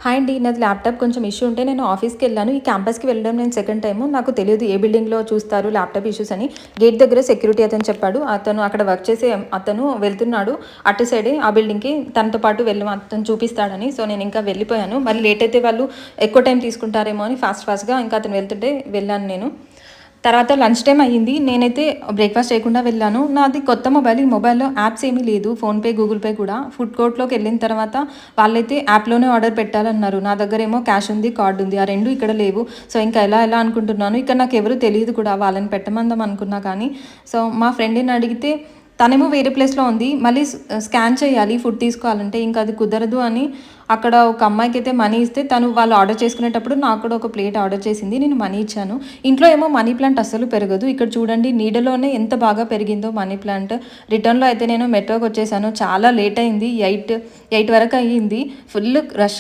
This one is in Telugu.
హాయ్ అండి. నాది ల్యాప్‌టాప్ కొంచెం ఇష్యూ ఉంటే నేను ఆఫీస్‌కెళ్ళాను. ఈ క్యాంపస్‌కి వెళ్ళడం నేను సెకండ్ టైము. నాకు తెలియదు ఏ బిల్డింగ్‌లో చూస్తారు ల్యాప్‌టాప్ ఇష్యూస్ అని. గేట్ దగ్గర సెక్యూరిటీ అతను చెప్పాడు. అతను అక్కడ వర్క్ చేసే అతను వెళ్తున్నాడు. అటు సైడే ఆ బిల్డింగ్‌కి తనతో పాటు అతను చూపిస్తాడని. సో, నేను ఇంకా వెళ్ళిపోయాను. మళ్ళీ లేట్ అయితే వాళ్ళు ఎక్కువ టైం తీసుకుంటారేమో అని ఫాస్ట్‌గా ఇంకా అతను వెళ్తుంటే వెళ్ళాను నేను. తర్వాత లంచ్ టైమ్ అయ్యింది. నేనైతే బ్రేక్‌ఫాస్ట్ చేయకుండా వెళ్ళాను. నాది కొత్త మొబైల్. ఈ మొబైల్‌లో యాప్స్ ఏమీ లేదు. ఫోన్‌పే, గూగుల్ పే కూడా. ఫుడ్ కోర్ట్‌లోకెళ్ళిన తర్వాత వాళ్ళైతే యాప్‌లోనే ఆర్డర్ పెట్టాలన్నారు. నా దగ్గరేమో క్యాష్ ఉంది, కార్డ్ ఉంది. ఆ 2 ఇక్కడ లేవు. సో, ఇంకా ఎలా అనుకుంటున్నాను. ఇక్కడ నాకెవరు తెలీదు కూడా. వాళ్ళని పెట్టమందాం అనుకున్నా కానీ, సో, మా ఫ్రెండ్‌ని అడిగితే తనేమో వేరే ప్లేస్‌లో ఉంది. మళ్ళీ స్కాన్ చేయాలి ఫుడ్ తీసుకోవాలంటే. ఇంకా అది కుదరదు అని అక్కడ ఒక అమ్మాయికైతే మనీ ఇస్తే వాళ్ళు ఆర్డర్ చేసుకునేటప్పుడు నాకు కూడా ఒక ప్లేట్ ఆర్డర్ చేసింది. నేను మనీ ఇచ్చాను. ఇంట్లో ఏమో మనీ ప్లాంట్ అస్సలు పెరగదు. ఇక్కడ చూడండి నీడలోనే ఎంత బాగా పెరిగిందో మనీ ప్లాంట్. రిటర్న్‌లో అయితే నేను మెట్రోకి వచ్చేసాను. చాలా లేట్ అయింది. 8 వరకు అయ్యింది. Full rush